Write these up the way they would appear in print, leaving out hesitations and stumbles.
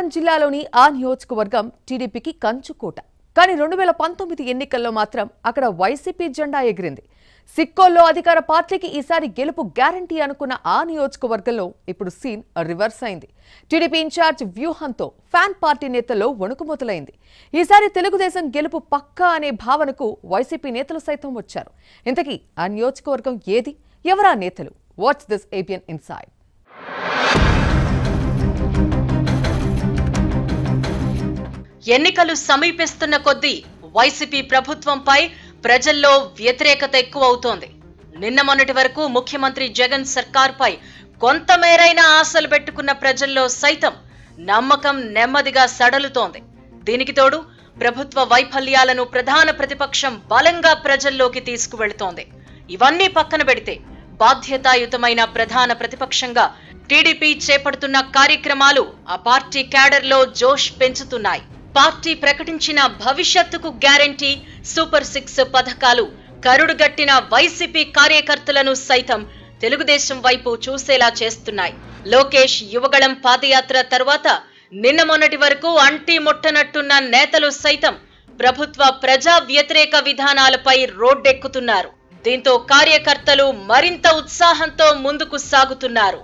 శ్రీకాకుళం జిల్లాలోని ఆ నియోజకవర్గం టీడీపీకి కంచుకోట. కానీ 2019 ఎన్నికల్లో మాత్రం అక్కడ వైసీపీ జెండా ఎగిరింది. సిక్కోల్లో అధికార పార్టీకి ఈసారి గెలుపు గ్యారంటీ అనుకున్న ఆ నియోజకవర్గంలో ఇప్పుడు సీన్ రివర్స్ అయింది. టీడీపీ ఇన్ఛార్జ్ వ్యూహంతో ఫ్యాన్ పార్టీ నేతల్లో వణుకు మొదలైంది. ఈసారి తెలుగుదేశం గెలుపు పక్కా అనే భావనకు వైసీపీ నేతలు సైతం వచ్చారు. ఇంతకీ ఆ నియోజకవర్గం ఏది, ఎవరా నేతలు? What's this ABN inside. ఎన్నికలు సమీపిస్తున్న కొద్దీ వైసీపీ ప్రభుత్వంపై ప్రజల్లో వ్యతిరేకత ఎక్కువవుతోంది. నిన్న మొన్నటి వరకు ముఖ్యమంత్రి జగన్ సర్కార్పై కొంతమేరైనా ఆశలు పెట్టుకున్న ప్రజల్లో సైతం నమ్మకం నెమ్మదిగా సడలుతోంది. దీనికి తోడు ప్రభుత్వ వైఫల్యాలను ప్రధాన ప్రతిపక్షం బలంగా ప్రజల్లోకి తీసుకువెళుతోంది. ఇవన్నీ పక్కన పెడితే బాధ్యతాయుతమైన ప్రధాన ప్రతిపక్షంగా టీడీపీ చేపడుతున్న కార్యక్రమాలు ఆ పార్టీ క్యాడర్లో జోష్ పెంచుతున్నాయి. పార్టీ ప్రకటించిన భవిష్యత్తుకు గ్యారంటీ సూపర్ 6 పథకాలు కరుడుగట్టిన వైసీపీ కార్యకర్తలను సైతం తెలుగుదేశం వైపు చూసేలా చేస్తున్నాయి. లోకేష్ యువగళం పాదయాత్ర తర్వాత నిన్న మొన్నటి వరకు అంటి ముట్టనట్టున్న నేతలు సైతం ప్రభుత్వ ప్రజా వ్యతిరేక విధానాలపై రోడ్డెక్కుతున్నారు. దీంతో కార్యకర్తలు మరింత ఉత్సాహంతో ముందుకు సాగుతున్నారు.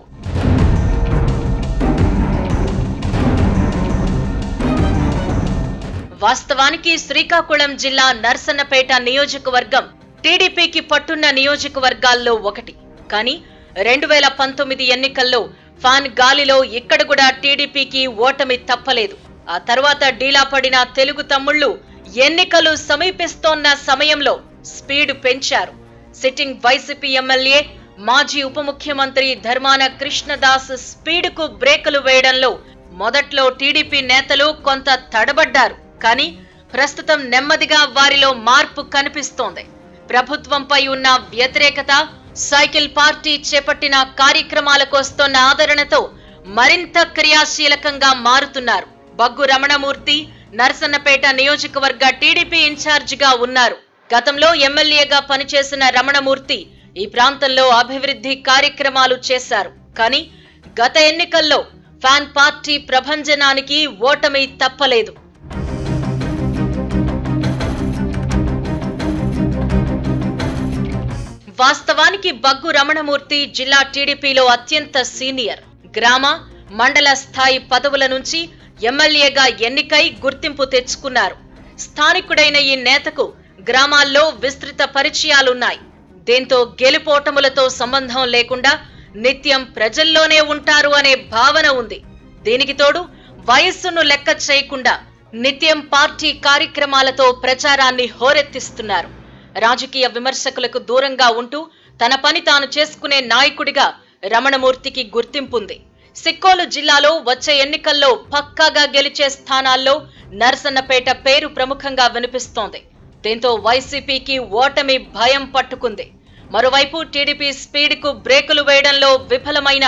వాస్తవానికి శ్రీకాకుళం జిల్లా నర్సన్నపేట నియోజకవర్గం టీడీపీకి పట్టున్న నియోజకవర్గాల్లో ఒకటి. కానీ 2019 ఎన్నికల్లో ఫ్యాన్ గాలిలో ఇక్కడ కూడా టీడీపీకి ఓటమి తప్పలేదు. ఆ తర్వాత డీలా పడిన తెలుగు తమ్ముళ్లు ఎన్నికలు సమీపిస్తోన్న సమయంలో స్పీడ్ పెంచారు. సిట్టింగ్ వైసీపీ ఎమ్మెల్యే మాజీ ఉప ముఖ్యమంత్రి ధర్మాన కృష్ణదాస్ స్పీడ్కు బ్రేకులు వేయడంలో మొదట్లో టీడీపీ నేతలు కొంత తడబడ్డారు. కానీ ప్రస్తుతం నెమ్మదిగా వారిలో మార్పు కనిపిస్తోంది. ప్రభుత్వంపై ఉన్న వ్యతిరేకత, సైకిల్ పార్టీ చేపట్టిన కార్యక్రమాలకు వస్తున్న ఆదరణతో మరింత క్రియాశీలకంగా మారుతున్నారు. బగ్గు రమణమూర్తి నర్సన్నపేట నియోజకవర్గ టీడీపీ ఇన్ఛార్జిగా ఉన్నారు. గతంలో ఎమ్మెల్యేగా పనిచేసిన రమణమూర్తి ఈ ప్రాంతంలో అభివృద్ధి కార్యక్రమాలు చేశారు. కానీ గత ఎన్నికల్లో ఫ్యాన్ పార్టీ ప్రభంజనానికి ఓటమి తప్పలేదు. వాస్తవానికి బగ్గు రమణమూర్తి జిల్లా టీడీపీలో అత్యంత సీనియర్. గ్రామ, మండల స్థాయి పదవుల నుంచి ఎమ్మెల్యేగా ఎన్నికై గుర్తింపు తెచ్చుకున్నారు. స్థానికుడైన ఈ నేతకు గ్రామాల్లో విస్తృత పరిచయాలున్నాయి. దీంతో గెలుపోటములతో సంబంధం లేకుండా నిత్యం ప్రజల్లోనే ఉంటారు అనే భావన ఉంది. దీనికి తోడు వయస్సును లెక్క చేయకుండా నిత్యం పార్టీ కార్యక్రమాలతో ప్రచారాన్ని హోరెత్తిస్తున్నారు. రాజకీయ విమర్శకులకు దూరంగా ఉంటూ తన పని తాను చేసుకునే నాయకుడిగా రమణమూర్తికి గుర్తింపుంది. సిక్కోలు జిల్లాలో వచ్చే ఎన్నికల్లో పక్కాగా గెలిచే స్థానాల్లో నర్సన్నపేట పేరు ప్రముఖంగా వినిపిస్తోంది. దీంతో వైసీపీకి ఓటమి భయం పట్టుకుంది. మరోవైపు టీడీపీ స్పీడ్కు బ్రేకులు వేయడంలో విఫలమైన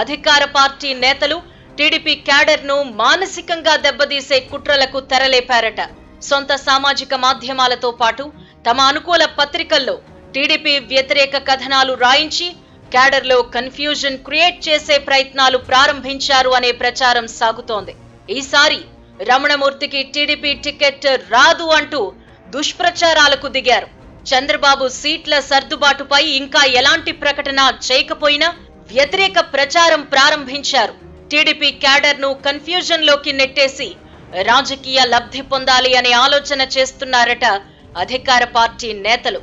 అధికార పార్టీ నేతలు టీడీపీ క్యాడర్ను మానసికంగా దెబ్బతీసే కుట్రలకు తెరలేపారట. సొంత సామాజిక మాధ్యమాలతో పాటు తమ అనుకూల పత్రికల్లో టీడీపీ వ్యతిరేక కథనాలు రాయించి క్యాడర్లో కన్ఫ్యూజన్ క్రియేట్ చేసే ప్రయత్నాలు ప్రారంభించారు అనే ప్రచారం సాగుతోంది. ఈసారి రమణమూర్తికి టీడీపీ టికెట్ రాదు అంటూ దుష్ప్రచారాలకు దిగారు. చంద్రబాబు సీట్ల సర్దుబాటుపై ఇంకా ఎలాంటి ప్రకటన చేయకపోయినా వ్యతిరేక ప్రచారం ప్రారంభించారు. టీడీపీ క్యాడర్ను కన్ఫ్యూజన్ లోకి నెట్టేసి రాజకీయ లబ్ధి పొందాలి అనే ఆలోచన చేస్తున్నారట అధికార పార్టీ నేతలు.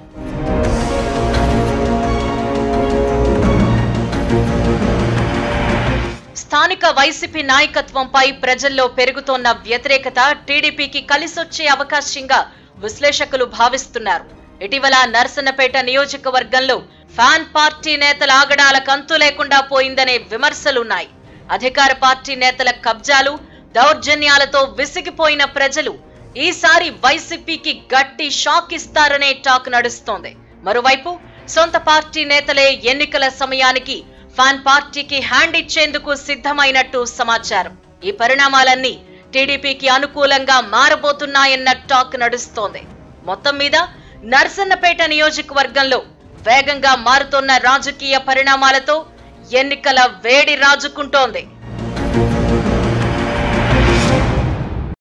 స్థానిక వైసీపీ నాయకత్వంపై ప్రజల్లో పెరుగుతోన్న వ్యతిరేకత టీడీపీకి కలిసొచ్చే అవకాశంగా విశ్లేషకులు భావిస్తున్నారు. ఇటీవల నర్సన్నపేట నియోజకవర్గంలో ఫ్యాన్ పార్టీ నేతల ఆగడాలకు అంతు లేకుండా పోయిందనే విమర్శలున్నాయి. అధికార పార్టీ నేతల కబ్జాలు, దౌర్జన్యాలతో విసిగిపోయిన ప్రజలు ఈసారి వైసీపీకి గట్టి షాక్ ఇస్తారనే టాక్ నడుస్తోంది. మరోవైపు సొంత పార్టీ నేతలే ఎన్నికల సమయానికి ఫ్యాన్ పార్టీకి హ్యాండ్ ఇచ్చేందుకు సిద్ధమైనట్టు సమాచారం. ఈ పరిణామాలన్నీ టీడీపీకి అనుకూలంగా మారబోతున్నాయన్న టాక్ నడుస్తోంది. మొత్తం మీద నర్సన్నపేట నియోజకవర్గంలో వేగంగా మారుతోన్న రాజకీయ పరిణామాలతో ఎన్నికల వేడి రాజుకుంటోంది.